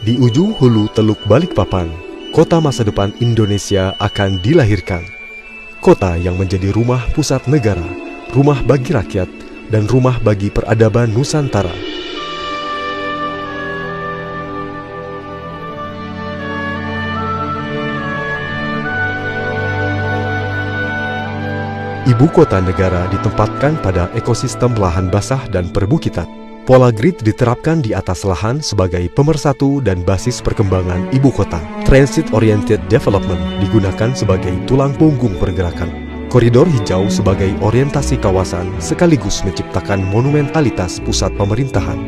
Di ujung hulu Teluk Balikpapan, kota masa depan Indonesia akan dilahirkan. Kota yang menjadi rumah pusat negara, rumah bagi rakyat, dan rumah bagi peradaban Nusantara. Ibu kota negara ditempatkan pada ekosistem lahan basah dan perbukitan. Pola grid diterapkan di atas lahan sebagai pemersatu dan basis perkembangan ibu kota. Transit-oriented development digunakan sebagai tulang punggung pergerakan. Koridor hijau sebagai orientasi kawasan sekaligus menciptakan monumentalitas pusat pemerintahan.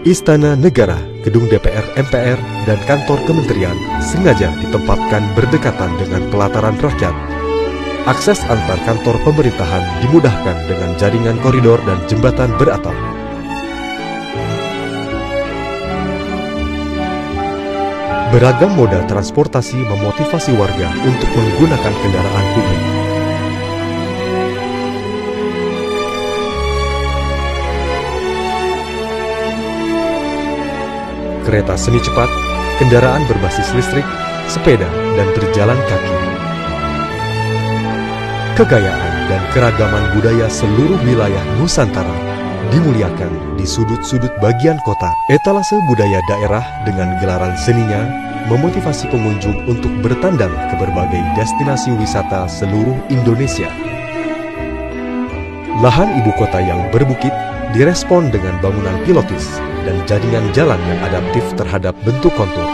Istana Negara, gedung DPR MPR, dan kantor kementerian sengaja ditempatkan berdekatan dengan pelataran rakyat. Akses antar kantor pemerintahan dimudahkan dengan jaringan koridor dan jembatan beratap. Beragam moda transportasi memotivasi warga untuk menggunakan kendaraan publik. Kereta semi cepat, kendaraan berbasis listrik, sepeda, dan berjalan kaki. Kekayaan dan keragaman budaya seluruh wilayah Nusantara dimuliakan di sudut-sudut bagian kota. Etalase budaya daerah dengan gelaran seninya memotivasi pengunjung untuk bertandang ke berbagai destinasi wisata seluruh Indonesia. Lahan ibu kota yang berbukit direspon dengan bangunan pilotis dan jaringan jalan yang adaptif terhadap bentuk kontur.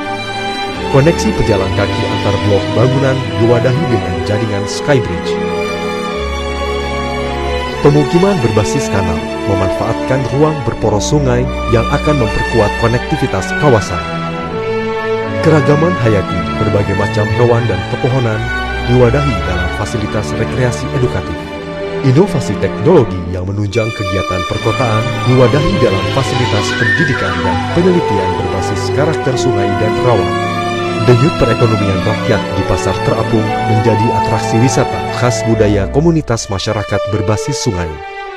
Koneksi pejalan kaki antar blok bangunan diwadahi dengan jaringan skybridge. Pemukiman berbasis kanal memanfaatkan ruang berporos sungai yang akan memperkuat konektivitas kawasan. Keragaman hayati berbagai macam hewan dan pepohonan diwadahi dalam fasilitas rekreasi edukatif. Inovasi teknologi yang menunjang kegiatan perkotaan diwadahi dalam fasilitas pendidikan dan penelitian berbasis karakter sungai dan rawa. Denyut perekonomian rakyat di Pasar Terapung menjadi atraksi wisata khas budaya komunitas masyarakat berbasis sungai.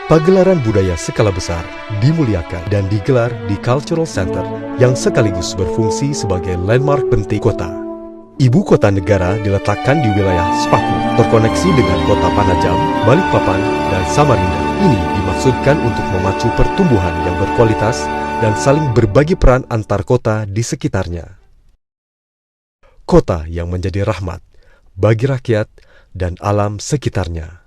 Pagelaran budaya skala besar dimuliakan dan digelar di Cultural Center yang sekaligus berfungsi sebagai landmark penting kota. Ibu kota negara diletakkan di wilayah Sepaku, terkoneksi dengan kota Panajam, Balikpapan, dan Samarinda. Ini dimaksudkan untuk memacu pertumbuhan yang berkualitas dan saling berbagi peran antar kota di sekitarnya. Kota yang menjadi rahmat bagi rakyat dan alam sekitarnya.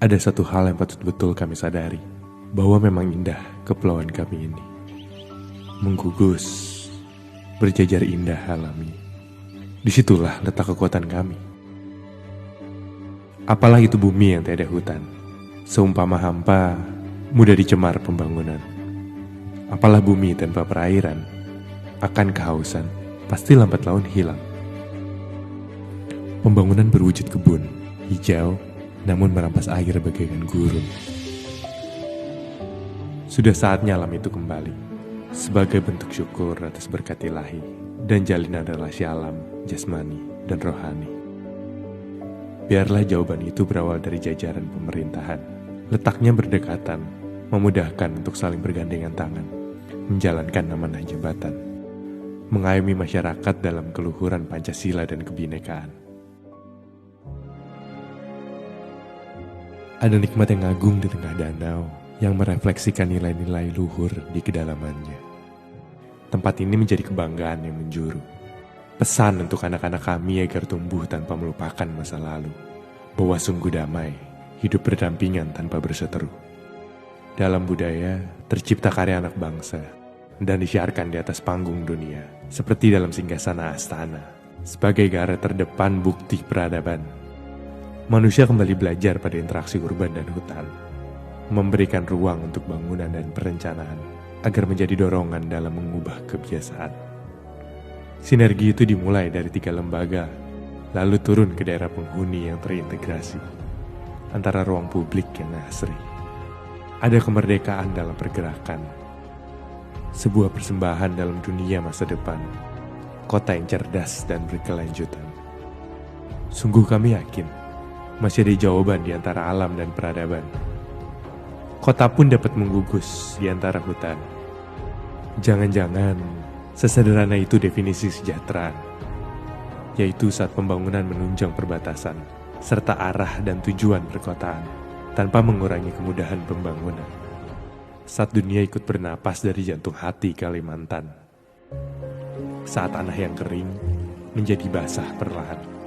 Ada satu hal yang patut betul kami sadari, bahwa memang indah kepulauan kami ini. Menggugus, berjajar indah alami. Disitulah letak kekuatan kami. Apalah itu bumi yang tiada hutan, seumpama hampa, mudah dicemar pembangunan. Apalah bumi tanpa perairan, akan kehausan, pasti lambat laun hilang. Pembangunan berwujud kebun, hijau, namun merampas air bagaikan gurun. Sudah saatnya alam itu kembali, sebagai bentuk syukur atas berkat ilahi dan jalinan relasi alam, jasmani, dan rohani. Biarlah jawaban itu berawal dari jajaran pemerintahan. Letaknya berdekatan, memudahkan untuk saling bergandengan tangan, menjalankan amanah jabatan, mengayomi masyarakat dalam keluhuran Pancasila dan kebinekaan. Ada nikmat yang agung di tengah danau yang merefleksikan nilai-nilai luhur di kedalamannya. Tempat ini menjadi kebanggaan yang menjuru. Pesan untuk anak-anak kami agar tumbuh tanpa melupakan masa lalu. Bahwa sungguh damai, hidup berdampingan tanpa berseteru. Dalam budaya, tercipta karya anak bangsa dan disiarkan di atas panggung dunia, seperti dalam singgasana Astana, sebagai garda terdepan bukti peradaban. Manusia kembali belajar pada interaksi urban dan hutan, memberikan ruang untuk bangunan dan perencanaan, agar menjadi dorongan dalam mengubah kebiasaan. Sinergi itu dimulai dari 3 lembaga, lalu turun ke daerah penghuni yang terintegrasi, antara ruang publik yang asri. Ada kemerdekaan dalam pergerakan, sebuah persembahan dalam dunia masa depan, kota yang cerdas dan berkelanjutan. Sungguh kami yakin, masih ada jawaban di antara alam dan peradaban. Kota pun dapat menggugus di antara hutan. Jangan-jangan sesederhana itu definisi kesejahteraan, yaitu saat pembangunan menunjang perbatasan, serta arah dan tujuan perkotaan, tanpa mengurangi kemudahan pembangunan. Saat dunia ikut bernapas dari jantung hati Kalimantan. Saat tanah yang kering menjadi basah perlahan.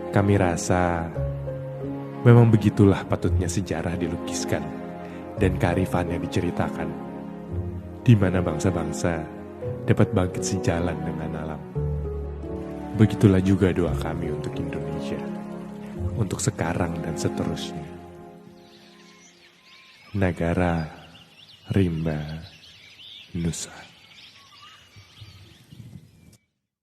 Kami rasa memang begitulah patutnya sejarah dilukiskan dan kearifan yang diceritakan, di mana bangsa-bangsa dapat bangkit sejalan dengan alam. Begitulah juga doa kami untuk Indonesia, untuk sekarang dan seterusnya. Nagara Rimba Nusa.